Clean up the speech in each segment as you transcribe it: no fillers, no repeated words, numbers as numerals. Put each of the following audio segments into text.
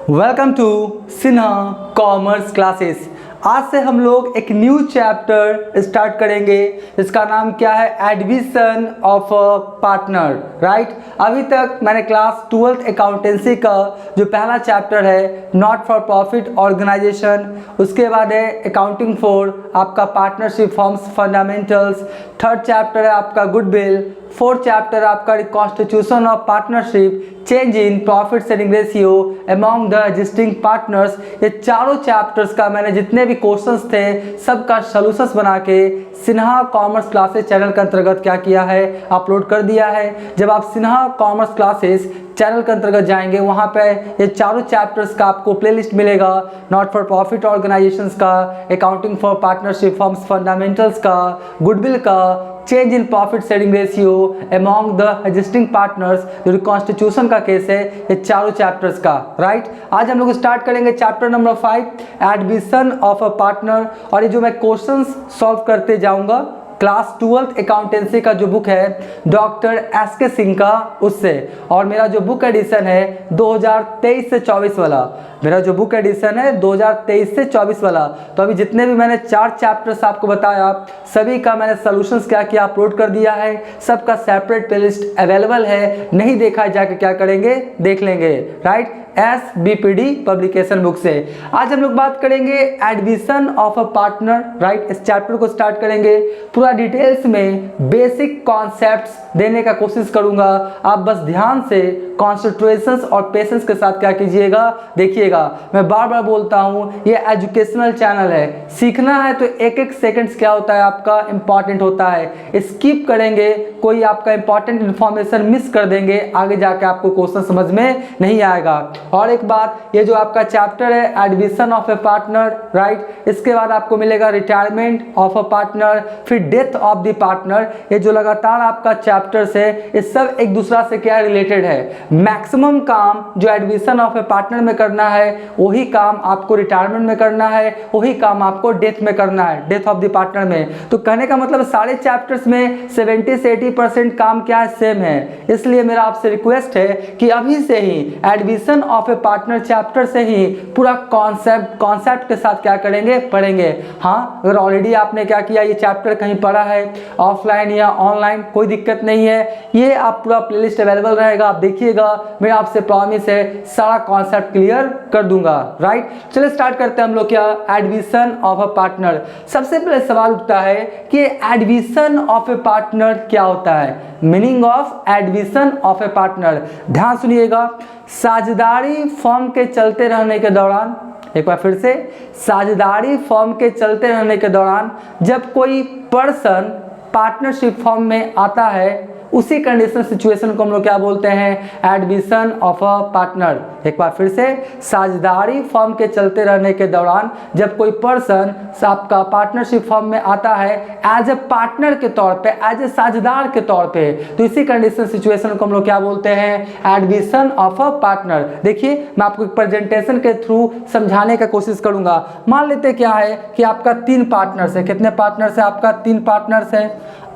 Welcome to Sinha commerce classes. आज से हम लोग एक न्यू चैप्टर स्टार्ट करेंगे जिसका नाम क्या है, admission of a partner. Right, अभी तक मैंने क्लास 12th अकाउंटेंसी का जो पहला चैप्टर है नॉट फॉर प्रॉफिट ऑर्गेनाइजेशन, उसके बाद है अकाउंटिंग फॉर आपका partnership forms fundamentals, third chapter है आपका गुडविल, फोर्थ चैप्टर आपका reconstitution of partnership, change in profit sharing ratio among the existing partners. ये चारों चैप्टर्स का मैंने जितने भी क्वेश्चंस थे सबका सॉल्यूशंस बना के सिन्हा कॉमर्स क्लासेस चैनल के अंतर्गत क्या किया है, अपलोड कर दिया है। जब आप सिन्हा कॉमर्स क्लासेस चैनल के अंतर्गत जाएंगे वहाँ पे ये चारों चैप्टर्स का आपको प्लेलिस्ट मिलेगा, नॉट फॉर प्रॉफिट ऑर्गेनाइजेशंस का, accounting for partnership forms fundamentals का, गुडविल का, change in profit sharing ratio among the existing partners, जो कॉन्स्टिट्यूशन का केस है, ये चारों चैप्टर्स का। राइट, आज हम लोग स्टार्ट करेंगे chapter number 5 admission of a partner. और ये जो मैं क्वेश्चंस सॉल्व करते जाऊंगा क्लास 12th अकाउंटेंसी का जो बुक है डॉक्टर एस.के. सिंह का, उससे। और मेरा जो बुक एडिशन है 2023 से 24 वाला, मेरा जो बुक एडिशन है 2023 से 24 वाला। तो अभी जितने भी मैंने 4 चैप्टर्स आपको बताया सभी का मैंने सॉल्यूशंस क्या किया, अपलोड कर दिया है। सबका सेपरेट प्लेलिस्ट अवेलेबल है, नहीं देखा है जाके क्या करेंगे, देख लेंगे। राइट, SBPD पब्लिकेशन बुक से। आज हम लोग बात करेंगे admission of a partner. Right, इस चैप्टर को स्टार्ट करेंगे, पूरा डिटेल्स में बेसिक कॉन्सेप्ट्स देने का कोशिश करूंगा। आप बस ध्यान से कॉन्सेंट्रेशन और पेशेंस के साथ क्या कीजिएगा, देखिएगा। मैं बार बार बोलता हूँ ये एजुकेशनल चैनल है, सीखना है तो एक एक सेकंड्स क्या होता है आपका इंपॉर्टेंट होता है। स्किप करेंगे कोई आपका इंपॉर्टेंट इंफॉर्मेशन मिस कर देंगे, आगे जाके आपको क्वेश्चन समझ में नहीं आएगा। और एक बात, ये जो आपका चैप्टर है admission of a partner, right, इसके बाद आपको मिलेगा रिटायरमेंट ऑफ अ पार्टनर, फिर डेथ ऑफ द पार्टनर। ये जो लगातार आपका चैप्टर्स है ये सब एक दूसरा से क्या रिलेटेड है। मैक्सिमम काम जो एडमिशन ऑफ ए पार्टनर में करना है वही काम आपको रिटायरमेंट में करना है, वही काम आपको डेथ में करना है, डेथ ऑफ द पार्टनर में। तो कहने का मतलब सारे चैप्टर्स में 70 से 80% काम क्या है, सेम है। इसलिए मेरा आपसे रिक्वेस्ट है कि अभी से ही admission of a partner chapter से ही पूरा कॉन्सेप्ट के साथ क्या करेंगे, पढ़ेंगे। हाँ, अगर ऑलरेडी आपने क्या किया, ये चैप्टर कहीं पढ़ा है ऑफलाइन या ऑनलाइन, कोई दिक्कत नहीं है, ये आप पूरा प्लेलिस्ट अवेलेबल रहेगा, आप देखिएगा। मेरा आपसे प्रॉमिस है सारा कॉन्सेप्ट क्लियर कर दूंगा। राइट, चलिए स्टार्ट करते हैं हम लोग क्या, एडमिशन ऑफ अ पार्टनर। सबसे पहले सवाल उठता है कि एडमिशन ऑफ ए पार्टनर क्या होता है, meaning of admission of a partner. ध्यान सुनिएगा, साझेदारी फॉर्म के चलते रहने के दौरान, एक बार फिर से, साझेदारी फॉर्म के चलते रहने के दौरान जब कोई पर्सन पार्टनरशिप फॉर्म में आता है उसी कंडीशन सिचुएशन को हम लोग क्या बोलते हैं, एडमिशन ऑफ अ पार्टनर। एक बार फिर से, साझेदारी फॉर्म के चलते रहने के दौरान जब कोई पर्सन आपका पार्टनरशिप फॉर्म में आता है एज ए पार्टनर के तौर पे, एज ए साझेदार के तौर पे, तो इसी कंडीशन सिचुएशन को हम लोग क्या बोलते हैं, एडमिशन ऑफ अ पार्टनर। देखिए, मैं आपको एक प्रेजेंटेशन के थ्रू समझाने का कोशिश करूंगा। मान लेते क्या है कि आपका 3 पार्टनर्स है। कितने पार्टनर्स है आपका, 3 पार्टनर्स है।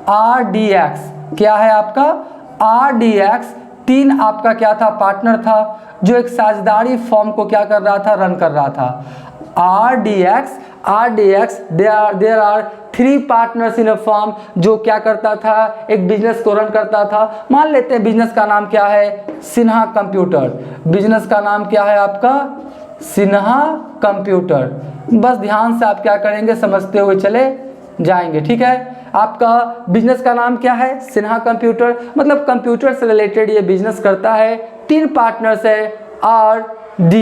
RDX क्या है आपका, RDX 3 आपका क्या था, पार्टनर था जो एक साझेदारी फॉर्म को क्या कर रहा था, रन कर रहा था। RDX there are 3 partners in a firm, जो क्या करता था, एक बिजनेस को रन करता था। मान लेते हैं बिजनेस का नाम क्या है, सिन्हा कंप्यूटर। बिजनेस का नाम क्या है आपका, सिन्हा कंप्यूटर। बस ध्यान से आप क्या करेंगे, समझते हुए चले जाएंगे। ठीक है, आपका बिजनेस का नाम क्या है, सिन्हा कंप्यूटर, मतलब कंप्यूटर से रिलेटेड ये बिजनेस करता है। 3 पार्टनर्स है, RD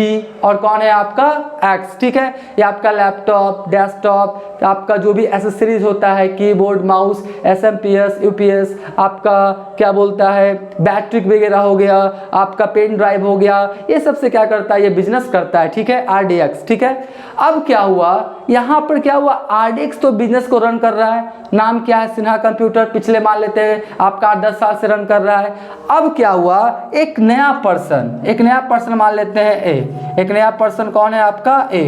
और कौन है आपका, X। ठीक है, ये आपका लैपटॉप, डेस्कटॉप, आपका जो भी एसेसरीज होता है, कीबोर्ड, माउस, SMPS, UPS, आपका क्या बोलता है, बैटरी वगैरह हो गया, आपका पेन ड्राइव हो गया, ये सब से क्या करता है, ये बिजनेस करता है। ठीक है, RDX। ठीक है, अब क्या हुआ, यहाँ पर क्या हुआ, RDX तो बिजनेस को रन कर रहा है, नाम क्या है, सिन्हा कंप्यूटर, पिछले मान लेते हैं आपका 8-10 साल से रन कर रहा है। अब क्या हुआ, एक नया पर्सन मान लेते हैं A। एक नया पर्सन कौन है आपका, A।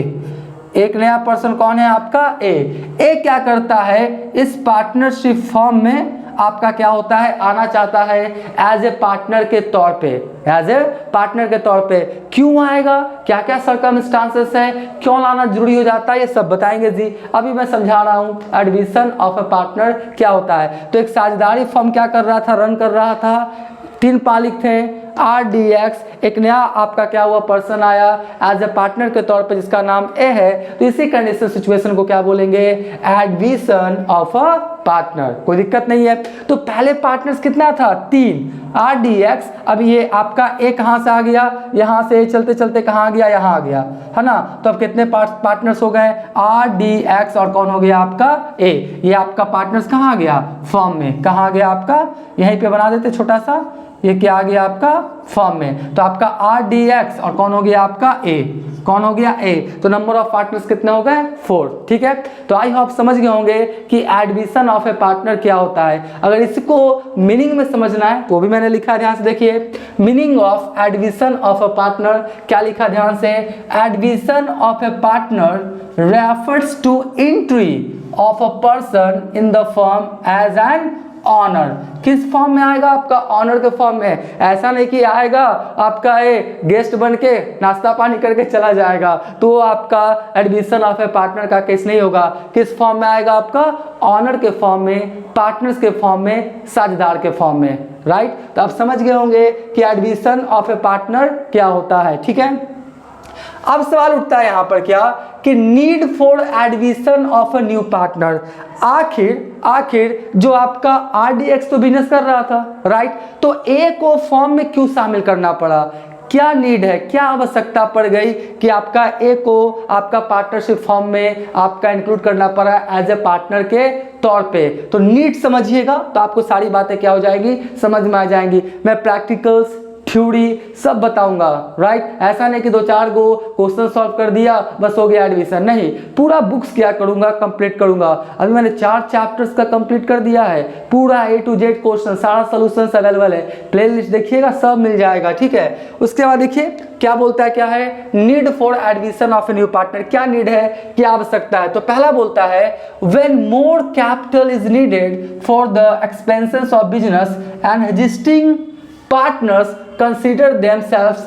एक नया पर्सन कौन है आपका, A क्या करता है, इस पार्टनरशिप फॉर्म में आपका क्या होता है, आना चाहता है एज ए पार्टनर के तौर पे, एज ए पार्टनर के तौर पे। क्यों आएगा, क्या क्या सर्कमस्टांसेस है, क्यों लाना जरूरी हो जाता है, ये सब बताएंगे जी। अभी मैं समझा रहा हूँ एडमिशन ऑफ ए पार्टनर क्या होता है। तो एक साझेदारी फर्म क्या कर रहा था, रन कर रहा था, 3 मालिक थे RDX, एक नया आपका क्या हुआ पर्सन आया एज ए पार्टनर के तौर पे जिसका नाम ए है। तो इसी कंडीशन सिचुएशन को क्या बोलेंगे, एडमिशन ऑफ अ पार्टनर। कोई दिक्कत नहीं है। तो पहले पार्टनर्स कितना था, 3 RDX। अब ये आपका ए कहाँ से आ गया, यहाँ से चलते चलते कहाँ आ गया, यहाँ आ गया, है ना। तो अब कितने पार्टनर्स हो गए, RDX और कौन हो गया आपका ए। ये आपका पार्टनर्स कहाँ आ गया, फॉर्म में। कहाँ आ गया आपका, यहीं पे बना देते छोटा सा, ये क्या आ गया आपका फॉर्म में। तो आपका RDX और कौन हो गया आपका ए, कौन हो गया ए। तो नंबर ऑफ पार्टनर्स कितने हो गए, 4। ठीक है। तो आई होप समझ गए होंगे कि एडमिशन ऑफ ए पार्टनर क्या होता है। अगर इसको मीनिंग में समझना है तो भी मैंने लिखा है, ध्यान से देखिए। Meaning of admission of a partner क्या लिखा, ध्यान से। Admission of a partner refers to entry of a person in the firm as an owner. किस फॉर्म में आएगा आपका, ऑनर के फॉर्म में। ऐसा नहीं कि आएगा आपका ए गेस्ट बन के नाश्ता पानी करके चला जाएगा, तो आपका एडमिशन ऑफ ए पार्टनर का केस नहीं होगा। किस फॉर्म में आएगा आपका, ऑनर के फॉर्म में, पार्टनर्स के फॉर्म में, साझेदार के फॉर्म में, राइट। तो आप समझ गए होंगे कि एडमिशन ऑफ ए पार्टनर क्या होता है। ठीक है। अब सवाल उठता है यहां पर क्या, कि need for admission of a new partner. आखिर जो आपका RDX तो बिजनेस कर रहा था, राइट। तो ए को फॉर्म में क्यों शामिल करना पड़ा, क्या नीड है, क्या आवश्यकता पड़ गई कि आपका ए को आपका पार्टनरशिप फॉर्म में आपका इंक्लूड करना पड़ा एज ए पार्टनर के तौर पे। तो नीड समझिएगा तो आपको सारी बातें क्या हो जाएगी, समझ में आ जाएंगी। मैं प्रैक्टिकल्स, थ्योरी सब बताऊंगा, राइट। ऐसा नहीं कि 2-4 गो क्वेश्चन सॉल्व कर दिया बस हो गया एडमिशन, नहीं। पूरा बुक्स क्या करूंगा, कंप्लीट करूंगा। अभी मैंने 4 चैप्टर्स का कंप्लीट कर दिया है, पूरा A to Z क्वेश्चन, सारा सोल्यूशन अवेलेबल है। प्लेलिस्ट देखिएगा, सब मिल जाएगा। ठीक है। उसके बाद देखिए क्या बोलता है, क्या है, need for admission of a new partner. क्या नीड है, क्या आवश्यकता है। तो पहला बोलता है when more capital is needed for the expenses of business and existing partners consider themselves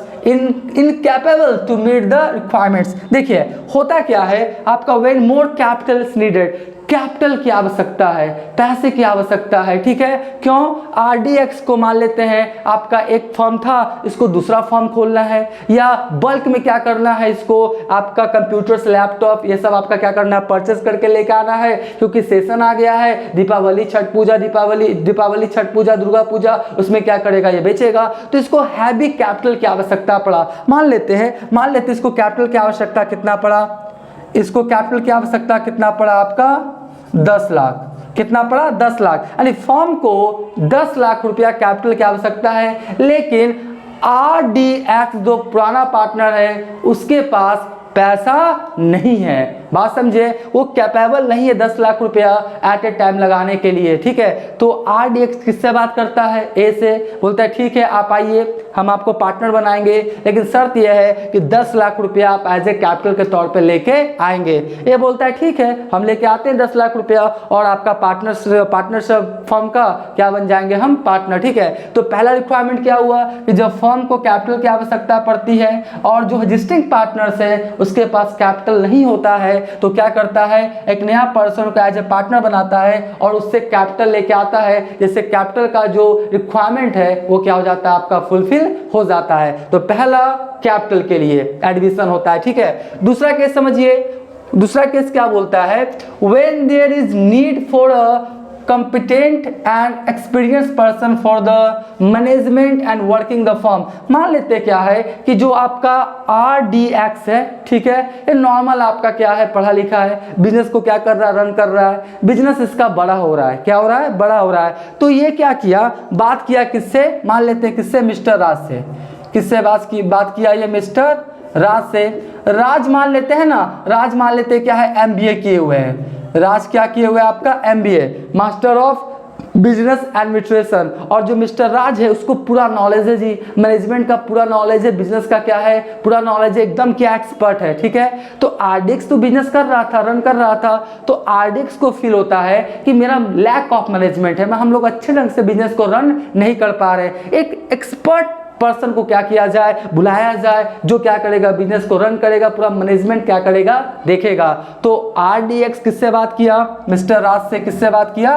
incapable to meet the requirements। देखिए होता क्या है आपका, when more capital is needed, capital की आवश्यकता है, पैसे की आवश्यकता है। ठीक है। क्यों, RDX को मान लेते हैं आपका एक फॉर्म था, इसको दूसरा फॉर्म खोलना है, या बल्क में क्या करना है, इसको आपका कंप्यूटर्स, लैपटॉप, ये सब आपका क्या करना है, परचेस करके लेके आना है। क्योंकि सेशन आ गया है, दीपावली छठ पूजा, दीपावली छठ पूजा, दुर्गा पूजा, उसमें क्या करेगा, ये बेचेगा। तो इसको हैवी कैपिटल की आवश्यकता पड़ा। मान लेते इसको कैपिटल की आवश्यकता कितना पड़ा, इसको कैपिटल की आवश्यकता कितना पड़ा आपका, 10 लाख। कितना पड़ा, 10 लाख। यानी फॉर्म को 10 लाख रुपया कैपिटल की आवश्यकता है, लेकिन RDX जो पुराना पार्टनर है उसके पास पैसा नहीं है। बात समझे, वो कैपेबल नहीं है 10 लाख रुपया एट ए टाइम लगाने के लिए। ठीक है। तो RDX किससे बात करता है, ए से। बोलता है ठीक है आप आइए, हम आपको पार्टनर बनाएंगे, लेकिन शर्त यह है कि 10 लाख रुपया आप एज ए कैपिटल के तौर पे लेके आएंगे। ये बोलता है ठीक है हम लेके आते हैं 10 लाख रुपया, और आपका पार्टनरशिप फर्म का क्या बन जाएंगे हम, पार्टनर। ठीक है। तो पहला रिक्वायरमेंट क्या हुआ कि जब फर्म को कैपिटल की आवश्यकता पड़ती है और जो एग्जिस्टिंग पार्टनर्स है उसके पास कैपिटल नहीं होता है, तो क्या करता है, एक नया पर्सन को एज ए पार्टनर बनाता है और उससे कैपिटल लेके आता है, जिससे कैपिटल का जो रिक्वायरमेंट है वो क्या हो जाता है आपका, फुलफिल हो जाता है। तो पहला कैपिटल के लिए एडमिशन होता है। ठीक है। दूसरा केस समझिए, दूसरा केस क्या बोलता है, when there is need for a competent and experienced person for the management and working the firm। मान लेते क्या है कि जो आपका RDX है, ठीक है, ये नॉर्मल आपका क्या है, पढ़ा लिखा है, बिजनेस को क्या कर रहा है, रन कर रहा है, बिजनेस इसका बड़ा हो रहा है। क्या हो रहा है, बड़ा हो रहा है। तो ये क्या किया, बात किया किससे, मान लेते हैं किससे, मिस्टर राज से। किससे बात किया, ये मिस्टर राज से। राज मान लेते हैं ना, राज मान लेते क्या है, MBA किए हुए हैं। राज क्या किए हुए आपका, MBA, master of business administration. और जो मिस्टर राज है उसको पूरा नॉलेज है जी, मैनेजमेंट का पूरा नॉलेज है, बिजनेस का क्या है पूरा नॉलेज है, एकदम क्या एक्सपर्ट है, ठीक है। तो आरडीएक्स तो बिजनेस कर रहा था, रन कर रहा था, तो आरडीएक्स को फील होता है कि मेरा लैक ऑफ मैनेजमेंट है, हम लोग अच्छे ढंग से बिजनेस को रन नहीं कर पा रहे। एक एक्सपर्ट पर्सन को क्या किया जाए, बुलाया जाए, जो क्या करेगा बिजनेस को रन करेगा, पूरा मैनेजमेंट क्या करेगा देखेगा। तो आरडीएक्स किससे बात किया, मिस्टर राज से। किससे बात किया,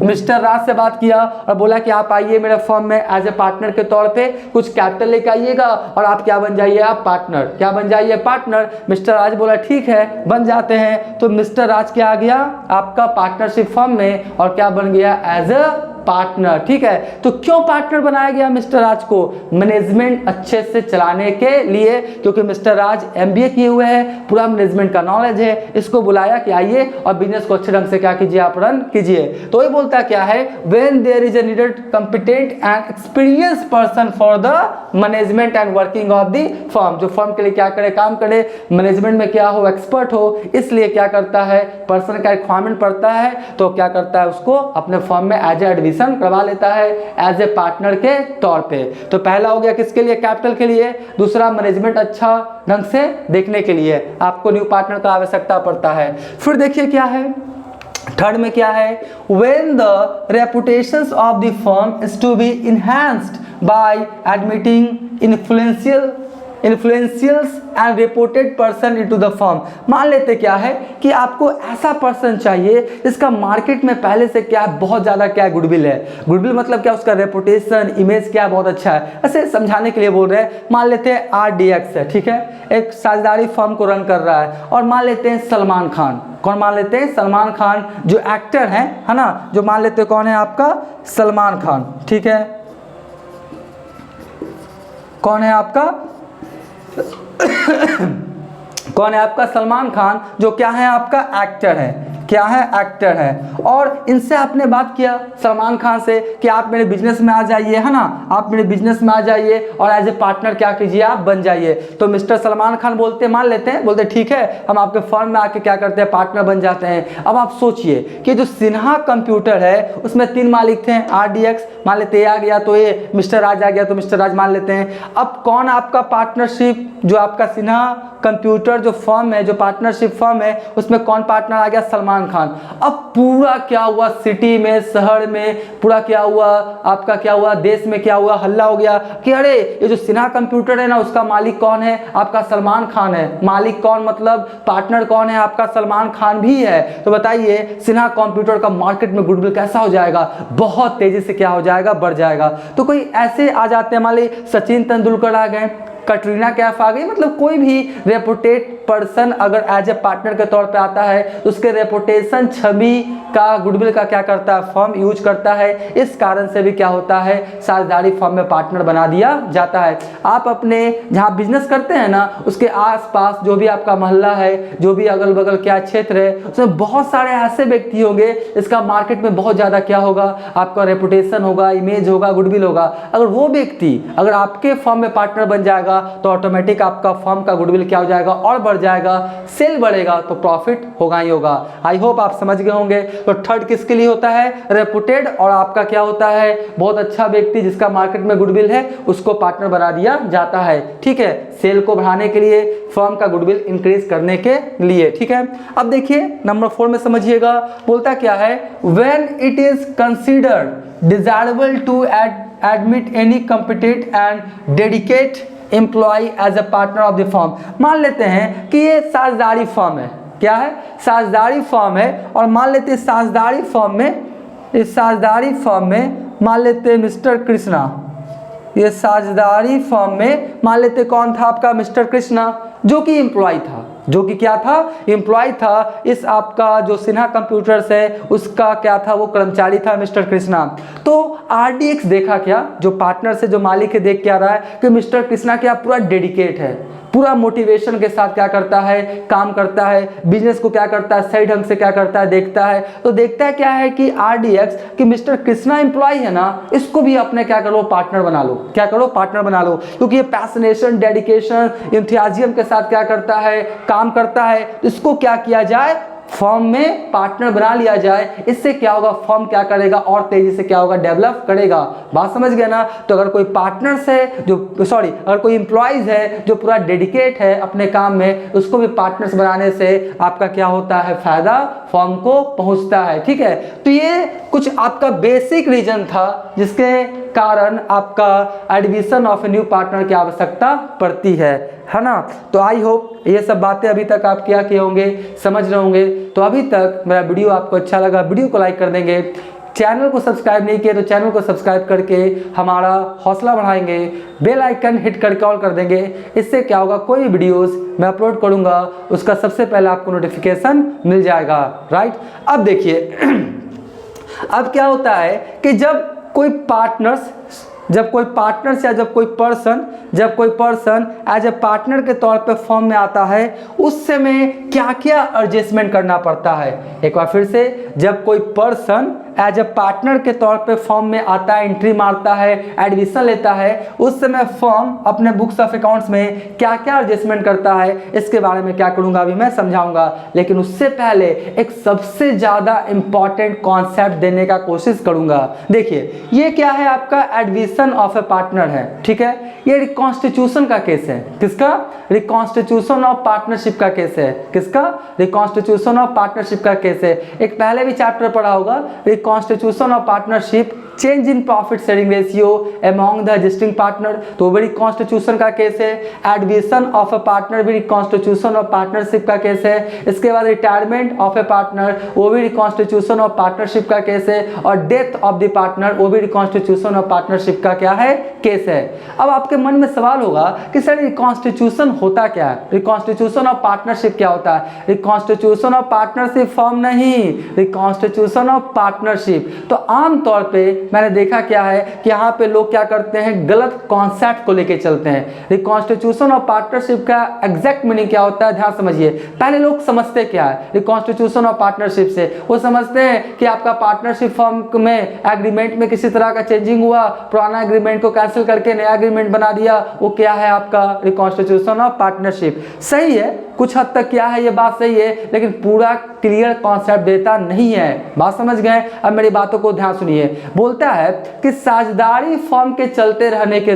मिस्टर राज से बात किया और बोला कि आप आइए मेरे फर्म में एज ए पार्टनर के तौर पे, कुछ कैपिटल लेके आइएगा और आप क्या बन जाइए, आप पार्टनर, क्या बन जाइए पार्टनर। मिस्टर राज बोला ठीक है बन जाते हैं। तो मिस्टर राज क्या आ गया आपका पार्टनरशिप फर्म में और क्या बन गया एज ए पार्टनर, ठीक है। तो क्यों पार्टनर बनाया गया मिस्टर राज को, मैनेजमेंट अच्छे से चलाने के लिए, क्योंकि मिस्टर राज एमबीए किए हुए हैं, पूरा मैनेजमेंट का नॉलेज है। इसको बुलाया कि आइए और बिजनेस को अच्छे ढंग से क्या कीजिए, आप रन कीजिए। तो ये बोलता क्या है, when there is a needed competent and experience person for the management and working of the firm, जो फर्म के लिए क्या करे, काम करे, मैनेजमेंट में क्या हो, एक्सपर्ट हो, इसलिए क्या करता है, पर्सन का रिक्वायरमेंट पड़ता है तो क्या करता है, उसको अपने फर्म में एज ए करवा लेता है एज ए पार्टनर के तौर पे। तो पहला हो गया किसके लिए, कैपिटल के लिए, दूसरा मैनेजमेंट अच्छा ढंग से देखने के लिए आपको न्यू पार्टनर का आवश्यकता पड़ता है। फिर देखिए क्या है, थर्ड में क्या है, when the reputations of the firm is to be enhanced by admitting influentials and reputed person into the firm। मान लेते क्या है कि आपको ऐसा पर्सन चाहिए जिसका मार्केट में पहले से क्या बहुत ज़्यादा क्या गुडविल है, गुडविल मतलब क्या, उसका रेपुटेशन इमेज क्या बहुत अच्छा है। ऐसे समझाने के लिए बोल रहे हैं, मान लेते हैं आरडीएक्स है, ठीक है, एक साझेदारी फर्म को रन कर रहा है, और मान लेते हैं सलमान खान, कौन मान लेते हैं, सलमान खान जो एक्टर हैं, है ना, जो मान लेते हैं कौन है आपका सलमान खान, ठीक है, कौन है आपका कौन है आपका सलमान खान, जो क्या है आपका एक्टर है, क्या है एक्टर है। और इनसे आपने बात किया सलमान खान से कि आप मेरे बिजनेस में आ जाइए, है ना, आप मेरे बिजनेस में आ जाइए और एज ए पार्टनर क्या कीजिए, आप बन जाइए। तो मिस्टर सलमान खान बोलते, मान लेते हैं, बोलते ठीक है हम आपके फर्म में आके क्या करते हैं, पार्टनर बन जाते हैं। अब आप सोचिए कि जो सिन्हा कंप्यूटर है उसमें 3 मालिक थे, आरडीएक्स मान लेते आ गया, तो ये मिस्टर राज आ गया, तो मिस्टर राज मान लेते हैं। अब कौन आपका पार्टनरशिप, जो आपका सिन्हा कंप्यूटर जो फर्म है, जो पार्टनरशिप फर्म है, उसमें कौन पार्टनर आ गया, सलमान खान। अब पूरा क्या हुआ, सिटी में, शहर में पूरा क्या हुआ आपका, क्या हुआ देश में, क्या हुआ हल्ला हो गया कि अरे ये जो सिन्हा कंप्यूटर है ना, उसका मालिक कौन है, आपका सलमान खान है। मालिक कौन मतलब पार्टनर कौन है, आपका सलमान खान भी है। तो बताइए सिन्हा कंप्यूटर का मार्केट में गुडविल कैसा हो जाएगा, बहुत तेजी से क्या हो जाएगा, बढ़ जाएगा। तो कोई ऐसे आ जाते हैं, मान ली सचिन तेंदुलकर आ गए, कटरीना कैफ आ गई, मतलब कोई भी रेपुटेड पर्सन अगर एज ए पार्टनर के तौर पे आता है तो उसके रेपुटेशन, छवि का, गुडविल का क्या करता है, फर्म यूज करता है। इस कारण से भी क्या होता है, साझेदारी फर्म में पार्टनर बना दिया जाता है। आप अपने जहाँ बिजनेस करते हैं ना, उसके आसपास जो भी आपका मोहल्ला है, जो भी अगल बगल क्या क्षेत्र है, उसमें बहुत सारे ऐसे व्यक्ति होंगे इसका मार्केट में बहुत ज़्यादा क्या होगा, आपका रेपुटेशन होगा, इमेज होगा, गुडविल होगा। अगर वो व्यक्ति अगर आपके फर्म में पार्टनर बन जाएगा तो ऑटोमेटिक आपका फर्म का गुडविल क्या हो जाएगा, और बढ़ जाएगा, सेल बढ़ेगा तो प्रॉफिट होगा ही होगा। आई होप आप समझ गए होंगे। तो थर्ड किसके लिए होता है, रेपुटेड, और आपका क्या होता है, बहुत अच्छा व्यक्ति जिसका मार्केट में गुडविल है, उसको पार्टनर बना दिया जाता है, ठीक है, सेल को बढ़ाने के लिए, फर्म का गुडविल इंक्रीज करने के लिए, ठीक है। अब देखिए नंबर 4 में समझिएगा, बोलता क्या है, when it is considered desirable to admit any competent and dedicate employee as a partner of the firm। मान लेते हैं कि ये साझेदारी फर्म है, क्या है, साझेदारी फर्म है, और मान लेते हैं साझेदारी फर्म में, इस साझेदारी फर्म में मान लेते हैं मिस्टर कृष्णा, ये साझेदारी फर्म में मान लेते कौन था आपका, मिस्टर कृष्णा, जो कि एम्प्लॉय था, जो कि क्या था, एम्प्लॉय था। इस आपका जो सिन्हा कंप्यूटर्स है उसका क्या था, वो कर्मचारी था मिस्टर कृष्णा। तो आरडीएक्स देखा क्या, जो पार्टनर से जो मालिक है, देख क्या रहा है कि मिस्टर कृष्णा क्या पूरा डेडिकेट है, पूरा मोटिवेशन के साथ क्या करता है, काम करता है, बिजनेस को क्या करता है, सही ढंग से क्या करता है, देखता है। तो देखता है क्या है कि आरडीएक्स कि मिस्टर कृष्णा एम्प्लॉय है ना, इसको भी अपने क्या करो, पार्टनर बना लो, क्या करो, पार्टनर बना लो, क्योंकि ये पैशनेशन, डेडिकेशन, एंथुसियाज्म के साथ क्या करता है, काम करता है। इसको क्या किया जाए, फर्म में पार्टनर बना लिया जाए, इससे क्या होगा, फर्म क्या करेगा और तेजी से क्या होगा, डेवलप करेगा। बात समझ गए ना। तो अगर कोई पार्टनर्स है अगर कोई एम्प्लॉइज है जो पूरा डेडिकेट है अपने काम में, उसको भी पार्टनर्स बनाने से आपका क्या होता है, फायदा फर्म को पहुंचता है। ठीक है, तो ये कुछ आपका बेसिक रीजन था जिसके कारण आपका admission of a new partner की आवश्यकता पड़ती है ना। तो आई होप ये सब बातें अभी तक आप क्या किए होंगे, समझ रहे होंगे। तो अभी तक मेरा वीडियो आपको अच्छा लगा, वीडियो को लाइक कर देंगे, चैनल को सब्सक्राइब नहीं किया तो चैनल को सब्सक्राइब करके हमारा हौसला बढ़ाएंगे, बेल आइकन हिट करके ऑल कर देंगे। इससे क्या होगा, कोई वीडियोस मैं अपलोड करूंगा उसका सबसे पहले आपको नोटिफिकेशन मिल जाएगा। राइट, अब देखिए अब क्या होता है कि जब कोई पार्टनर्स या जब कोई पर्सन एज ए पार्टनर के तौर पे फर्म में आता है, उस समय क्या क्या एडजस्टमेंट करना पड़ता है। एक बार फिर से, जब कोई पर्सन एज ए पार्टनर के तौर पे फर्म में आता है, एंट्री मारता है, एडमिशन लेता है, उस समय फर्म अपने बुक्स ऑफ अकाउंट्स में क्या क्या एडजस्टमेंट करता है, इसके बारे में क्या करूंगा अभी मैं समझाऊंगा। लेकिन उससे पहले एक सबसे ज़्यादा इंपॉर्टेंट कॉन्सेप्ट देने का कोशिश करूंगा। देखिए, ये क्या है, आपका एडमिशन ऑफ ए पार्टनर है। ठीक है, ये रिकॉन्स्टिट्यूशन का केस है। किसका? रिकॉन्स्टिट्यूशन ऑफ पार्टनरशिप का केस है। किसका? रिकॉन्स्टिट्यूशन ऑफ पार्टनरशिप का केस है। एक पहले भी चैप्टर पढ़ा होगा, reconstitution of partnership, change in profit sharing ratio among the existing partner, तो भी रिकॉन्स्टिट्यूशन का केस है। एडमिशन ऑफ अ पार्टनर भी रिकॉन्स्टिट्यूशन ऑफ पार्टनरशिप का केस है। इसके बाद रिटायरमेंट ऑफ ए पार्टनर, वो भी रिकॉन्स्टिट्यूशन ऑफ पार्टनरशिप का केस है। और डेथ ऑफ द पार्टनर, वो भी रिकॉन्स्टिट्यूशन ऑफ पार्टनरशिप का क्या है, केस है। अब आपके मन में सवाल होगा कि सर रिकॉन्स्टिट्यूशन होता क्या है, रिकॉन्स्टिट्यूशन ऑफ पार्टनरशिप क्या होता है? रिकॉन्स्टिट्यूशन ऑफ पार्टनरशिप फॉर्म नहीं, रिकॉन्स्टिट्यूशन ऑफ पार्टनरशिप। तो आमतौर पे मैंने देखा क्या है कि यहाँ पे लोग क्या करते हैं, गलत कॉन्सेप्ट को लेके चलते हैं। रिकॉन्स्टिट्यूशन ऑफ पार्टनरशिप का एग्जैक्ट मीनिंग क्या होता है, ध्यान समझिए। पहले लोग समझते क्या है रिकॉन्स्टिट्यूशन ऑफ पार्टनरशिप से, वो समझते हैं कि आपका पार्टनरशिप फर्म में एग्रीमेंट में किसी तरह का चेंजिंग हुआ, पुराना एग्रीमेंट को कैंसिल करके नया एग्रीमेंट बना दिया, वो क्या है आपका रिकॉन्स्टिट्यूशन ऑफ पार्टनरशिप। सही है, कुछ हद तक क्या है, ये बात सही है, लेकिन पूरा क्लियर कॉन्सेप्ट देता नहीं है। बात समझ गए? अब मेरी बातों को ध्यान सुनिए। बोलता है कि साझेदारी फर्म के चलते रहने के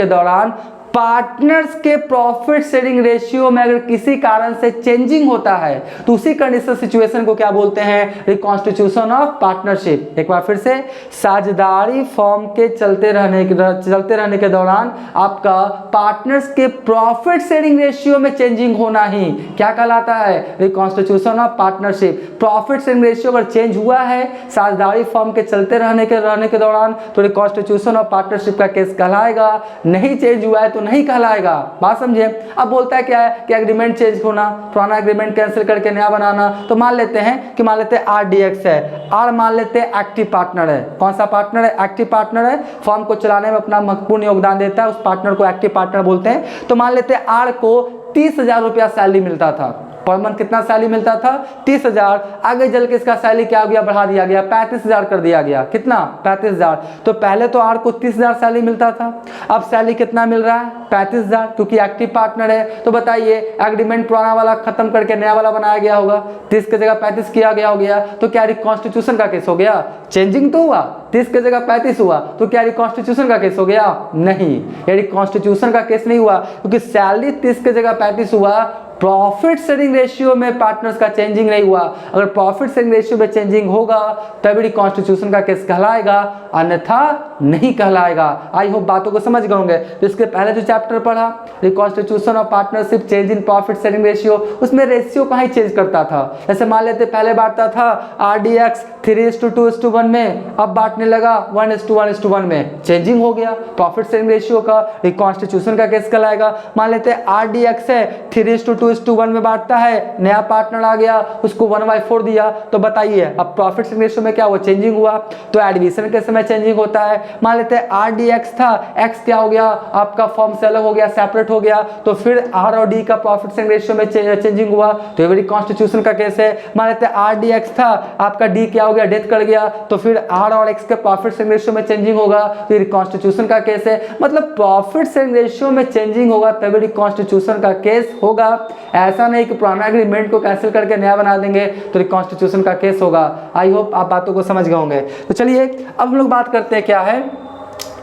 दौरान पार्टनर्स के प्रॉफिट शेयरिंग रेशियो में अगर किसी कारण से चेंजिंग होता है, तो उसी कंडीशन सिचुएशन को क्या बोलते हैं, रिकॉन्स्टिट्यूशन ऑफ पार्टनरशिप। एक बार फिर से, साझेदारी फर्म के चलते रहने के दौरान आपका पार्टनर्स के प्रॉफिट शेयरिंग रेशियो में चेंजिंग होना ही क्या कहलाता है, reconstitution of partnership. Profit sharing ratio अगर चेंज हुआ है साझेदारी फर्म के चलते रहने के दौरान, तो रिकॉन्स्टिट्यूशन ऑफ पार्टनरशिप का केस कहलाएगा। नहीं चेंज हुआ है तो नहीं कहलाएगा। बात समझे? अब बोलता है क्या है कि एग्रीमेंट चेंज होना, पुराना एग्रीमेंट कैंसिल करके नया बनाना। तो मान लेते हैं RDX है, आर मान लेते हैं एक्टिव पार्टनर है। कौन सा पार्टनर है? एक्टिव पार्टनर है, फर्म को चलाने में अपना महत्वपूर्ण योगदान देता है, उस पार्टनर को एक्टिव पार्टनर बोलते हैं। तो मान लेते हैं आर को 30,000 रुपया सैलरी मिलता था, पर मंथ कितना सैलरी मिलता था, 30,000। आगे चल के इसका सैलरी क्या हो गया, बढ़ा दिया गया, 35,000 कर दिया गया। कितना? 35,000। तो पहले तो आर को 30,000 सैलरी मिलता था, अब सैलरी कितना मिल रहा है, 35,000, क्योंकि एक्टिव पार्टनर है। तो बताइए, एग्रीमेंट पुराना वाला खत्म करके नया वाला बनाया गया होगा, 30 की जगह 35 किया गया हो गया, तो क्या रिकॉन्स्टिट्यूशन का केस हो गया? चेंजिंग तो हुआ, 30 की जगह 35 हुआ, तो क्या रिकॉन्स्टिट्यूशन का केस हो गया? नहीं, ये रिकॉन्स्टिट्यूशन का केस नहीं हुआ, क्योंकि सैलरी 30 की जगह 35 हुआ, प्रॉफिट शेयरिंग रेशियो में पार्टनर्स का चेंजिंग नहीं हुआ। अगर प्रॉफिट शेयरिंग रेशियो में चेंजिंग होगा तभी रिकॉन्स्टिट्यूशन का केस कहलाएगा, अन्यथा नहीं कहलाएगा। आई होप बातों को समझ गए होंगे। तो इसके पहले जो चैप्टर पढ़ा, reconstitution of partnership, change in profit sharing ratio, उसमें रेशियो कहाँ चेंज करता था। जैसे मान लेते पहले बांटता था RDX 3:2:1 में, अब बांटने लगा 1:1:1 में, चेंजिंग हो गया प्रॉफिट शेयरिंग रेशियो का, रिकॉन्स्टिट्यूशन का केस कहलाएगा। मान लेते RDX है 3:2:1 में बांटता है, नया पार्टनर आ गया, उसको 1/4 दिया, तो बताइए अब प्रॉफिट शेयरिंग रेशियो में क्या हुआ, चेंजिंग हुआ। तो एडमिशन के समय चेंजिंग होता है। मान लेते हैं RDX था, X क्या हो गया, आपका फॉर्म से अलग हो गया, सेपरेट हो गया, तो फिर R और D का प्रॉफिट शेयरिंग रेशियो में चेंजिंग हुआ, तो ये रिकॉन्स्टिट्यूशन का केस है। मान लेते हैं RDX था, आपका D क्या हो गया, डेथ कर गया, तो फिर R और X के प्रॉफिट शेयरिंग रेशियो में चेंजिंग होगा, तो रिकॉन्स्टिट्यूशन का केस है। मतलब प्रॉफिट शेयरिंग रेशियो में चेंजिंग होगा तभी रिकॉन्स्टिट्यूशन का केस होगा। ऐसा नहीं कि पुराना एग्रीमेंट को कैंसिल करके नया बना देंगे तो रिकॉन्स्टिट्यूशन का केस होगा। आई होप आप बातों को समझ गए होंगे। तो चलिए अब हम लोग बात करते हैं क्या है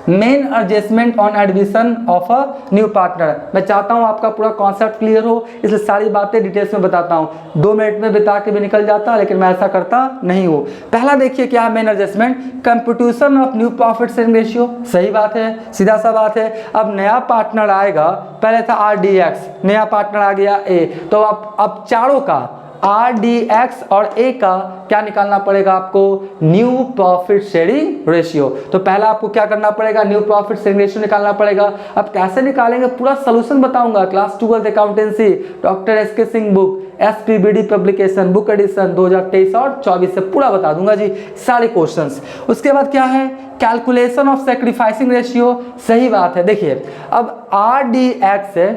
main adjustment on admission of a new partner. मैं चाहता हूं आपका पूरा कॉन्सेप्ट क्लियर हो, इसलिए सारी बातें डिटेल्स में बताता हूं। 2 मिनट में बिता के भी निकल जाता, लेकिन मैं ऐसा करता नहीं हूं। पहला देखिए क्या है main adjustment, computation of new profit sharing ratio. सही बात है, सीधा सा बात है। अब नया पार्टनर आएगा, पहले था RDX, नया पार्टनर आ गया A, तो अब चारों का RDX और A का क्या निकालना पड़ेगा आपको, न्यू प्रॉफिट शेयरिंग रेशियो। तो पहला आपको क्या करना पड़ेगा, न्यू प्रॉफिट शेयरिंग रेशियो निकालना पड़ेगा। अब कैसे निकालेंगे पूरा सोल्यूशन बताऊंगा, class 12 accountancy doctor SK Singh book, SPBD publication, book edition 2023 और 24 से पूरा बता दूंगा जी सारे क्वेश्चंस। उसके बाद क्या है, कैलकुलेशन ऑफ सैक्रिफाइसिंग रेशियो। सही बात है, देखिए अब RDX से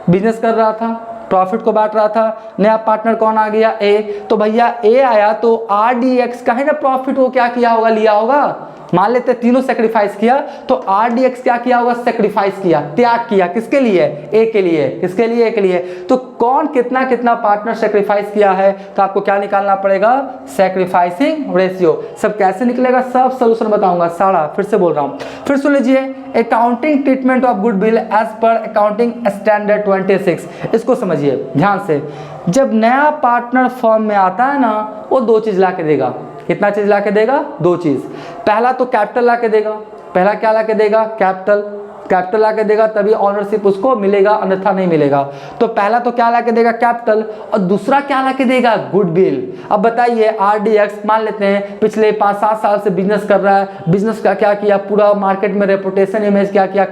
बिजनेस कर रहा था, प्रॉफिट को बांट रहा था, नया पार्टनर कौन आ गया A, तो भैया A आया तो RDX का है ना प्रॉफिट वो क्या किया होगा, लिया होगा। मान लेते तीनों सेक्रीफाइस किया तो RDX क्या किया होगा, सेक्रीफाइस किया, त्याग किया, किसके लिए, A के लिए, किसके लिए, A के लिए। तो कौन कितना कितना पार्टनर सेक्रीफाइस किया है, तो आपको क्या निकालना पड़ेगा, सैक्रिफाइसिंग रेशियो। सब कैसे निकलेगा, सब सोल्यूशन बताऊंगा सारा, फिर से बोल रहा हूं, फिर सुन लीजिए। Accounting treatment of goodwill as per accounting standard 26। इसको समझिए ध्यान से। जब नया पार्टनर फॉर्म में आता है ना, वो 2 चीज ला के देगा। कितना चीज ला के देगा, 2 चीज। पहला तो कैपिटल ला के देगा, पहला क्या ला के देगा, कैपिटल। कैपिटल ला के देगा तभी ऑनरशिप उसको मिलेगा, अन्यथा नहीं मिलेगा। तो पहला तो क्या ला के देगा, कैपिटल, और दूसरा क्या ला के देगा, गुडविल। अब बताइए RDX मान लेते हैं पिछले 5-7 साल से बिजनेस कर रहा है, बिजनेस का क्या किया, पूरा मार्केट में रेपुटेशन इमेज क्या किया,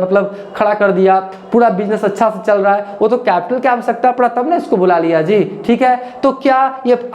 मतलब खड़ा कर दिया, पूरा बिजनेस अच्छा से चल रहा है। वो तो कैपिटल की आवश्यकता पड़ा तब ने इसको बुला लिया जी, ठीक है। तो क्या ये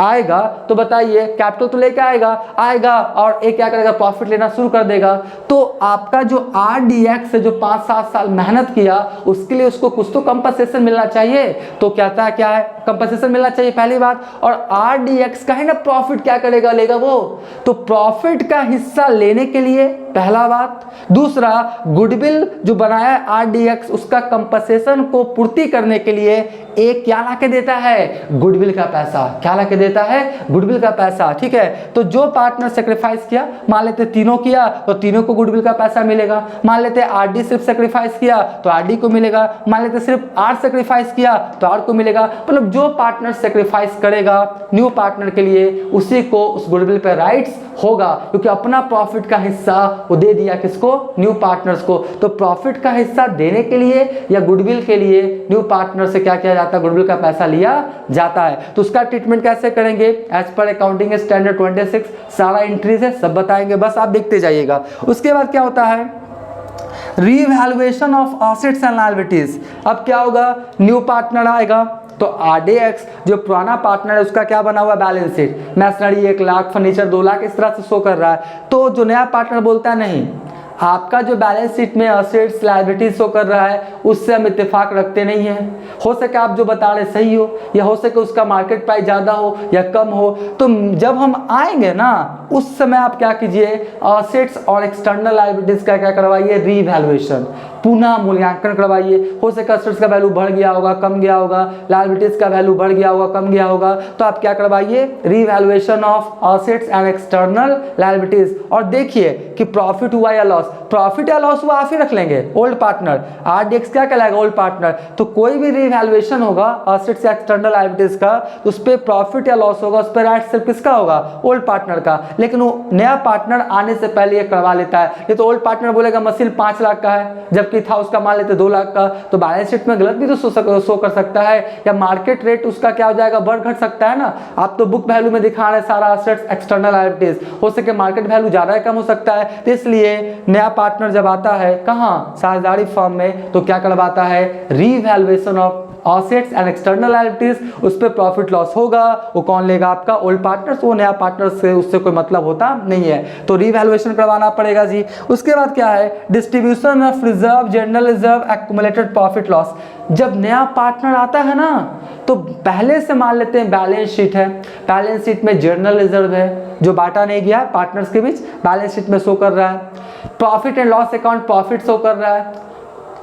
आएगा तो बताइए, कैपिटल तो लेके आएगा और एक क्या करेगा, प्रॉफिट लेना शुरू कर देगा। तो आपका जो RDX से जो 5-7 साल मेहनत किया, उसके लिए उसको कुछ तो कंपनसेशन मिलना चाहिए। तो कहता है क्या है, कंपनसेशन मिलना चाहिए पहली बात। और RDX का है ना प्रॉफिट क्या करेगा, लेगा वो। तो प्रॉफिट का हिस्सा लेने के लिए पहला बात, दूसरा गुडविल जो बनाया है RDX, उसका कंपनसेशन को पूर्ति करने के लिए एक क्या ला के देता है, गुडविल का पैसा। क्या ला के देता है, गुडविल का पैसा, ठीक है। तो जो पार्टनर सेक्रीफाइस किया, मान लेते तीनों किया तो तीनों को गुडविल का पैसा मिलेगा। मान लेते RD सिर्फ सेक्रीफाइस किया तो RD को मिलेगा। मान लेते सिर्फ R सेक्रीफाइस किया तो R को मिलेगा। मतलब जो पार्टनर सेक्रीफाइस करेगा न्यू पार्टनर के लिए, उसी को उस गुडविल पे राइट्स होगा, क्योंकि अपना प्रॉफिट का हिस्सा वो दे दिया किसको, न्यू पार्टनर्स को। तो प्रॉफिट का हिस्सा देने के लिए या गुडविल के लिए न्यू पार्टनर से क्या किया जाता है, गुडविल का पैसा लिया जाता है। तो उसका ट्रीटमेंट कैसे करेंगे, एज पर अकाउंटिंग स्टैंडर्ड 26 सारा एंट्रीज है, सब बताएंगे, बस आप देखते जाइएगा। उसके बाद क्या होता है, revaluation of assets and liabilities. अब क्या होगा, न्यू पार्टनर आएगा तो RDX जो पुराना पार्टनर है उसका क्या बना हुआ, balance sheet, machinery 1 lakh, furniture 2 lakh, इस तरह से शो कर रहा है। तो जो नया पार्टनर बोलता है नहीं, आपका जो बैलेंस शीट में असेट्स लायबिलिटीज शो कर रहा है उससे हम इत्तेफाक रखते नहीं हैं। हो सके आप जो बता रहे सही हो, या हो सके उसका मार्केट प्राइस ज़्यादा हो या कम हो। तो जब हम आएंगे ना, उस समय आप क्या कीजिए, असेट्स और एक्सटर्नल लायबिलिटीज का क्या करवाइए, रीवैल्यूएशन, पुनः मूल्यांकन करवाइए। हो सके असेट्स का वैल्यू बढ़ गया होगा, कम गया होगा, लायबिलिटीज का वैल्यू बढ़ गया होगा, कम गया होगा, तो आप क्या करवाइए, revaluation of assets and external liabilities. और देखिए कि प्रॉफिट हुआ या लॉस, प्रॉफिट या लॉस हुआ आप ही रख लेंगे, ओल्ड पार्टनर। RDX क्या कहलाएगा, ओल्ड पार्टनर। तो कोई भी रीवैल्यूएशन होगा असेट्स या एक्सटर्नल लायबिलिटीज का, तो उस पर प्रॉफिट या लॉस होगा, उस पर राइट सिर्फ किसका होगा, ओल्ड पार्टनर का। लेकिन वो नया पार्टनर आने से पहले ये करवा लेता है। ये तो ओल्ड पार्टनर बोलेगा मशीन 5 लाख का है, जबकि था उसका मान लेते 2 लाख का, तो बैलेंस शीट में गलत भी तो शो कर सकता है, या मार्केट रेट उसका क्या हो जाएगा, बढ़ घट सकता है ना। आप तो बुक वैल्यू में दिखा रहे हैं सारा असेट्स एक्सटर्नल लायबिलिटीज, हो सके मार्केट वैल्यू ज्यादा है कम हो सकता है। तो इसलिए नया पार्टनर जब आता है कहाँ, साझेदारी फर्म में, तो क्या करवाता है, revaluation of assets and external liabilities. उस पर प्रॉफिट लॉस होगा, वो कौन लेगा, आपका ओल्ड पार्टनर्स। वो नया पार्टनर से उससे कोई मतलब होता नहीं है, तो रीवैल्यूएशन करवाना पड़ेगा जी। उसके बाद क्या है, distribution of reserve, general reserve, accumulated profit loss. जब नया पार्टनर आता है ना, तो पहले से मान लेते हैं बैलेंस शीट है, बैलेंस शीट में जनरल रिजर्व है जो बांटा नहीं गया पार्टनर्स के बीच, बैलेंस शीट में शो कर रहा है। Profit and loss account profit show कर रहा है,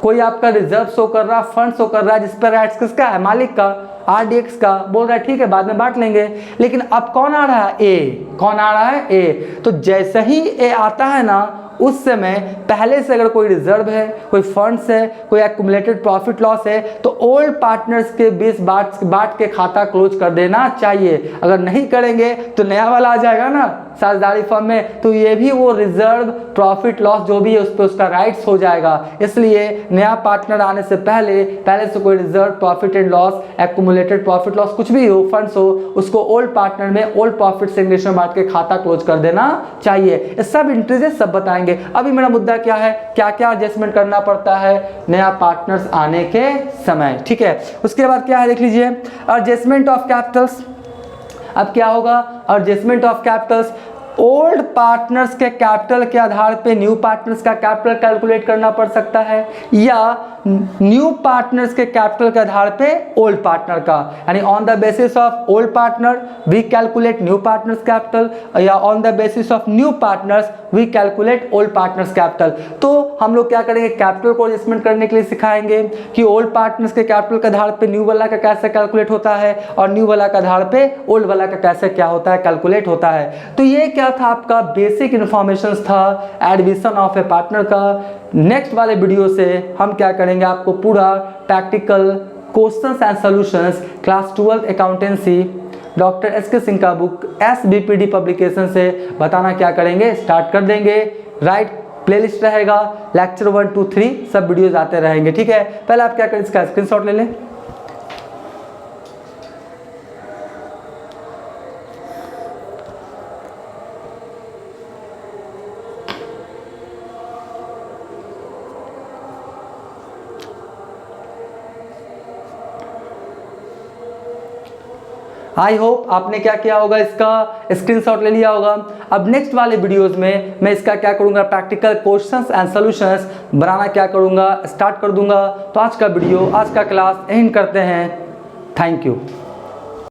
कोई आपका रिजर्व शो कर रहा है, फंड शो कर रहा है, जिस पर राइट्स किसका है, मालिक का, RDX का, बोल रहा है ठीक है बाद में बांट लेंगे। लेकिन अब कौन आ रहा है, A, कौन आ रहा है, A। तो जैसे ही A आता है ना, उस समय पहले से अगर कोई रिजर्व है, कोई फंड्स है, कोई एक्यूमुलेटेड प्रॉफिट लॉस है, तो ओल्ड पार्टनर्स के बीच बांट के खाता क्लोज कर देना चाहिए। अगर नहीं करेंगे तो नया वाला आ जाएगा ना साझेदारी फर्म में, तो ये भी वो रिजर्व प्रॉफिट लॉस जो भी है उस पर उसका राइट्स हो जाएगा। इसलिए नया पार्टनर आने से पहले से कोई reserve profit and loss, accumulated profit loss कुछ भी हो, फंड्स हो, उसको ओल्ड पार्टनर में ओल्ड प्रॉफिट शेयरिंग रेशियो में बांट के खाता क्लोज कर देना चाहिए। ये सब इंटरेस्ट सब बताएंगे। अभी मेरा मुद्दा क्या है, क्या क्या एडजस्टमेंट करना पड़ता है नया पार्टनर्स आने के समय, ठीक है। उसके बाद क्या है देख लीजिए, एडजस्टमेंट ऑफ कैपिटल्स। अब क्या होगा, adjustment of Capitals, old partners के कैपिटल के आधार पे न्यू पार्टनर्स का कैपिटल कैलकुलेट करना पड़ सकता है, या न्यू पार्टनर्स के कैपिटल के आधार पे ओल्ड पार्टनर का, यानी on the basis of old partner we calculate new partners capital, या on the basis of new partners we calculate old partners capital. तो हम लोग क्या करेंगे, कैपिटल को एडजस्टमेंट करने के लिए सिखाएंगे कि ओल्ड पार्टनर्स के कैपिटल के आधार पे न्यू वाला का कैसे कैलकुलेट होता है, और न्यू वाला के आधार पे ओल्ड वाला का कैसे क्या होता है, कैलकुलेट होता है। तो ये क्या था, आपका बेसिक इन्फॉर्मेशन था एडमिशन ऑफ ए पार्टनर का। नेक्स्ट वाले वीडियो से हम क्या करेंगे, आपको पूरा practical questions and solutions class 12 accountancy doctor S K. Singh का बुक SBPD पब्लिकेशन से बताना क्या करेंगे, स्टार्ट कर देंगे। राइट, प्लेलिस्ट रहेगा, लेक्चर 1 2 3 सब वीडियोज आते रहेंगे, ठीक है। पहले आप क्या करें, इसका स्क्रीनशॉट ले लें। आई होप आपने क्या किया होगा, इसका स्क्रीनशॉट ले लिया होगा। अब नेक्स्ट वाले वीडियोस में मैं इसका क्या करूंगा, प्रैक्टिकल क्वेश्चंस एंड सॉल्यूशंस बनाना क्या करूंगा, स्टार्ट कर दूंगा। तो आज का वीडियो, आज का क्लास एंड करते हैं। Thank you.